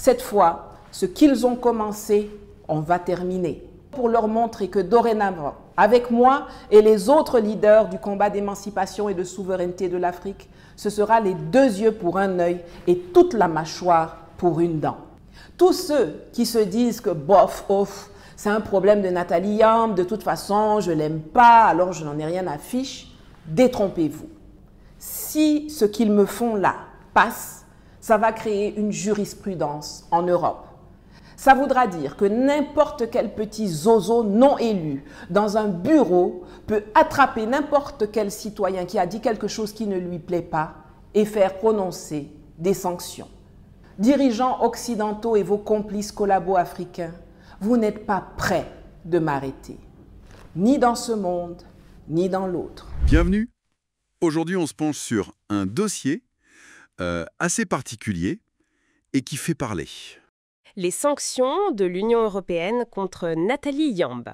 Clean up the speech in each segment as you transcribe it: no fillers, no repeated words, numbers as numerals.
Cette fois, ce qu'ils ont commencé, on va terminer. Pour leur montrer que dorénavant, avec moi et les autres leaders du combat d'émancipation et de souveraineté de l'Afrique, ce sera les 2 yeux pour un œil et toute la mâchoire pour une dent. Tous ceux qui se disent que bof, off, c'est un problème de Nathalie Yamb, de toute façon, je ne l'aime pas, alors je n'en ai rien à fiche, détrompez-vous. Si ce qu'ils me font là passe, ça va créer une jurisprudence en Europe. Ça voudra dire que n'importe quel petit zozo non élu dans un bureau peut attraper n'importe quel citoyen qui a dit quelque chose qui ne lui plaît pas et faire prononcer des sanctions. Dirigeants occidentaux et vos complices collabo-africains, vous n'êtes pas prêts de m'arrêter, ni dans ce monde, ni dans l'autre. Bienvenue. Aujourd'hui, on se penche sur un dossier assez particulier et qui fait parler. Les sanctions de l'Union européenne contre Nathalie Yamb.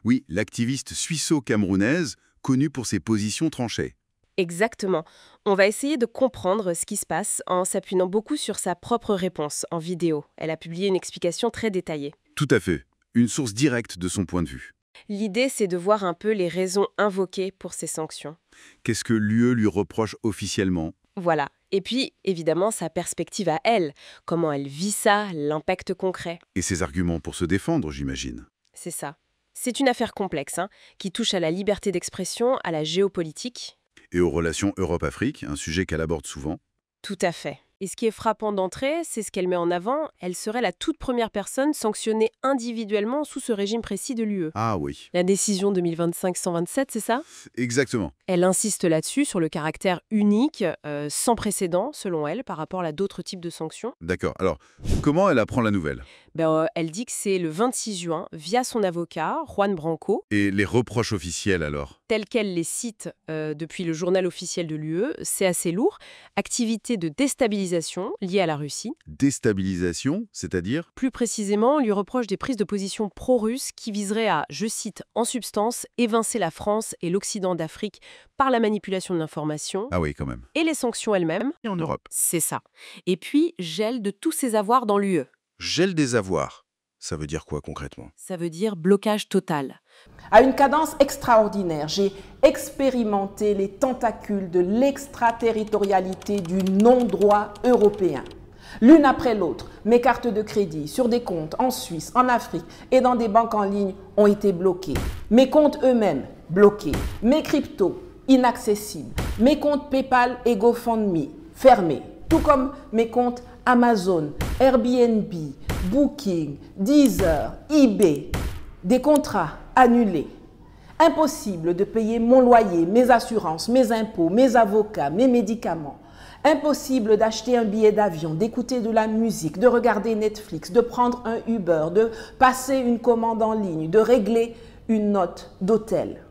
Oui, l'activiste suisseau-camerounaise connue pour ses positions tranchées. Exactement. On va essayer de comprendre ce qui se passe en s'appuyant beaucoup sur sa propre réponse en vidéo. Elle a publié une explication très détaillée. Tout à fait. Une source directe de son point de vue. L'idée, c'est de voir un peu les raisons invoquées pour ces sanctions. Qu'est-ce que l'UE lui reproche officiellement? Voilà. Et puis, évidemment, sa perspective à elle. Comment elle vit ça, l'impact concret. Et ses arguments pour se défendre, j'imagine. C'est ça. C'est une affaire complexe, qui touche à la liberté d'expression, à la géopolitique. Et aux relations Europe-Afrique, un sujet qu'elle aborde souvent. Tout à fait. Et ce qui est frappant d'entrée, c'est ce qu'elle met en avant. Elle serait la toute première personne sanctionnée individuellement sous ce régime précis de l'UE. Ah oui. La décision 2025-127, c'est ça? Exactement. Elle insiste là-dessus, sur le caractère unique, sans précédent, selon elle, par rapport à d'autres types de sanctions. D'accord. Alors, comment elle apprend la nouvelle? Elle dit que c'est le 26 juin, via son avocat, Juan Branco, Et les reproches officiels, alors? tels qu'elle les cite depuis le journal officiel de l'UE, c'est assez lourd. Activité de déstabilisation liée à la Russie. Déstabilisation, c'est-à-dire? Plus précisément, on lui reproche des prises de position pro-russes qui viseraient à, je cite, en substance, évincer la France et l'Occident d'Afrique par la manipulation de l'information. Ah oui, quand même. Et les sanctions elles-mêmes. Et en Europe. C'est ça. Et puis, gel de tous ses avoirs dans l'UE. Gel des avoirs. Ça veut dire quoi concrètement? Ça veut dire blocage total. À une cadence extraordinaire, j'ai expérimenté les tentacules de l'extraterritorialité du non-droit européen. L'une après l'autre, mes cartes de crédit sur des comptes en Suisse, en Afrique et dans des banques en ligne ont été bloquées. Mes comptes eux-mêmes bloqués. Mes cryptos inaccessibles. Mes comptes PayPal et GoFundMe fermés. Tout comme mes comptes Amazon, Airbnb, Booking, Deezer, eBay. Des contrats annulés. Impossible de payer mon loyer, mes assurances, mes impôts, mes avocats, mes médicaments. Impossible d'acheter un billet d'avion, d'écouter de la musique, de regarder Netflix, de prendre un Uber, de passer une commande en ligne, de régler une note d'hôtel.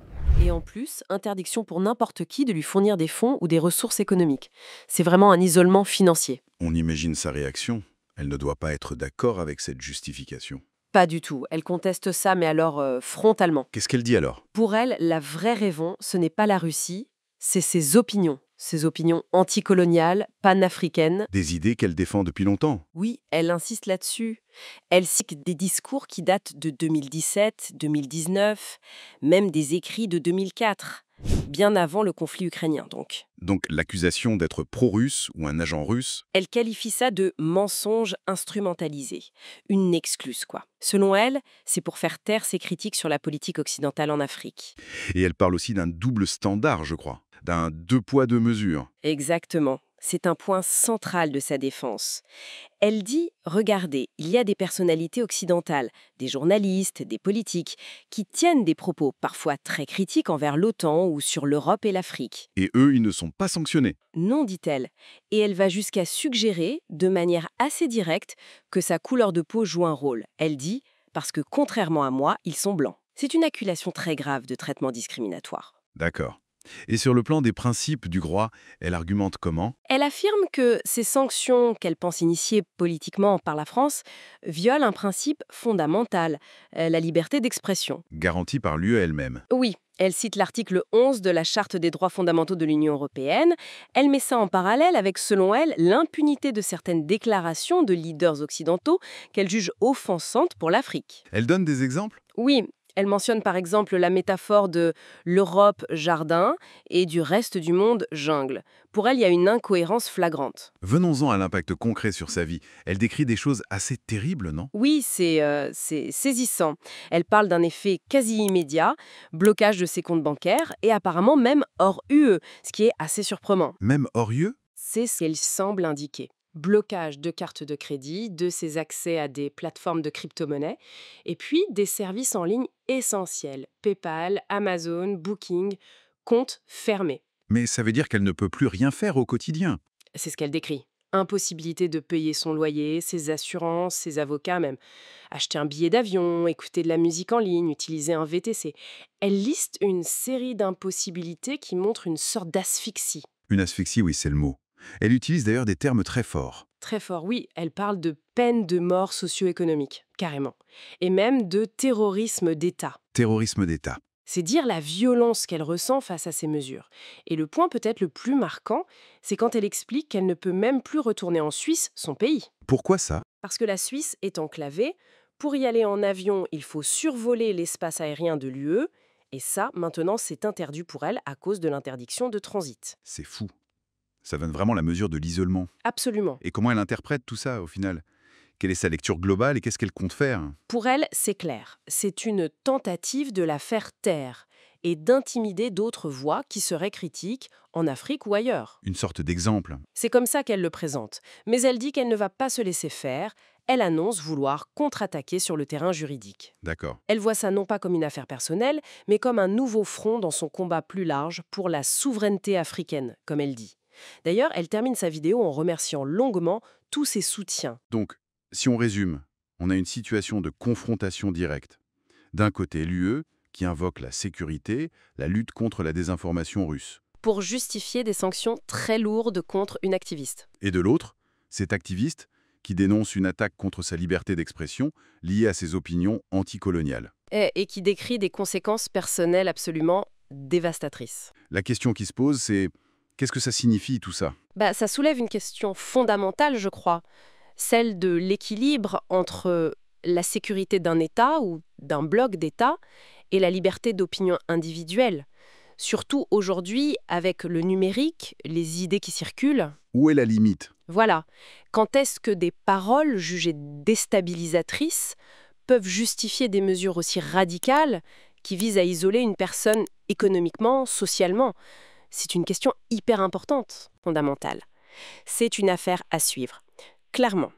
Et en plus, interdiction pour n'importe qui de lui fournir des fonds ou des ressources économiques. C'est vraiment un isolement financier. On imagine sa réaction. Elle ne doit pas être d'accord avec cette justification. Pas du tout. Elle conteste ça, mais alors frontalement. Qu'est-ce qu'elle dit alors? Pour elle, la vraie raison, ce n'est pas la Russie, c'est ses opinions. Ses opinions anticoloniales, panafricaines. Des idées qu'elle défend depuis longtemps. Oui, elle insiste là-dessus. Elle cite des discours qui datent de 2017, 2019, même des écrits de 2004. Bien avant le conflit ukrainien, donc. Donc l'accusation d'être pro-russe ou un agent russe? Elle qualifie ça de mensonge instrumentalisé. Une excuse, quoi. Selon elle, c'est pour faire taire ses critiques sur la politique occidentale en Afrique. Et elle parle aussi d'un double standard, je crois. D'un deux poids, deux mesures. Exactement. C'est un point central de sa défense. Elle dit, regardez, il y a des personnalités occidentales, des journalistes, des politiques, qui tiennent des propos parfois très critiques envers l'OTAN ou sur l'Europe et l'Afrique. Et eux, ils ne sont pas sanctionnés. Non, dit-elle. Et elle va jusqu'à suggérer, de manière assez directe, que sa couleur de peau joue un rôle. Elle dit, parce que contrairement à moi, ils sont blancs. C'est une accusation très grave de traitement discriminatoire. D'accord. Et sur le plan des principes du droit, elle argumente comment? Elle affirme que ces sanctions qu'elle pense initier politiquement par la France violent un principe fondamental, la liberté d'expression. Garantie par l'UE elle-même. Oui, Elle cite l'article 11 de la Charte des droits fondamentaux de l'Union européenne. Elle met ça en parallèle avec, selon elle, l'impunité de certaines déclarations de leaders occidentaux qu'elle juge offensantes pour l'Afrique. Elle donne des exemples? Oui, elle mentionne par exemple la métaphore de l'Europe jardin et du reste du monde jungle. Pour elle, il y a une incohérence flagrante. Venons-en à l'impact concret sur sa vie. Elle décrit des choses assez terribles, non? Oui, c'est saisissant. Elle parle d'un effet quasi immédiat, blocage de ses comptes bancaires et apparemment même hors UE, ce qui est assez surprenant. Même hors UE? C'est ce qu'elle semble indiquer. Blocage de cartes de crédit, de ses accès à des plateformes de crypto-monnaie, et puis des services en ligne essentiels, PayPal, Amazon, Booking, comptes fermés. Mais ça veut dire qu'elle ne peut plus rien faire au quotidien. C'est ce qu'elle décrit. Impossibilité de payer son loyer, ses assurances, ses avocats même. Acheter un billet d'avion, écouter de la musique en ligne, utiliser un VTC. Elle liste une série d'impossibilités qui montrent une sorte d'asphyxie. Une asphyxie, oui, c'est le mot. Elle utilise d'ailleurs des termes très forts. Très fort, oui. Elle parle de peine de mort socio-économique, carrément. Et même de terrorisme d'État. Terrorisme d'État. C'est dire la violence qu'elle ressent face à ces mesures. Et le point peut-être le plus marquant, c'est quand elle explique qu'elle ne peut même plus retourner en Suisse, son pays. Pourquoi ça? Parce que la Suisse est enclavée. Pour y aller en avion, il faut survoler l'espace aérien de l'UE. Et ça, maintenant, c'est interdit pour elle à cause de l'interdiction de transit. C'est fou. Ça donne vraiment la mesure de l'isolement. Absolument. Et comment elle interprète tout ça, au final? Quelle est sa lecture globale et qu'est-ce qu'elle compte faire? Pour elle, c'est clair. C'est une tentative de la faire taire et d'intimider d'autres voix qui seraient critiques en Afrique ou ailleurs. Une sorte d'exemple. C'est comme ça qu'elle le présente. Mais elle dit qu'elle ne va pas se laisser faire. Elle annonce vouloir contre-attaquer sur le terrain juridique. D'accord. Elle voit ça non pas comme une affaire personnelle, mais comme un nouveau front dans son combat plus large pour la souveraineté africaine, comme elle dit. D'ailleurs, elle termine sa vidéo en remerciant longuement tous ses soutiens. Donc, si on résume, on a une situation de confrontation directe. D'un côté, l'UE, qui invoque la sécurité, la lutte contre la désinformation russe. Pour justifier des sanctions très lourdes contre une activiste. Et de l'autre, cet activiste qui dénonce une attaque contre sa liberté d'expression liée à ses opinions anticoloniales. Et qui décrit des conséquences personnelles absolument dévastatrices. La question qui se pose, c'est qu'est-ce que ça signifie tout ça? Ça soulève une question fondamentale, je crois. Celle de l'équilibre entre la sécurité d'un État ou d'un bloc d'États et la liberté d'opinion individuelle. Surtout aujourd'hui, avec le numérique, les idées qui circulent. Où est la limite? Voilà. Quand est-ce que des paroles jugées déstabilisatrices peuvent justifier des mesures aussi radicales qui visent à isoler une personne économiquement, socialement? C'est une question hyper importante, fondamentale. C'est une affaire à suivre. Clairement.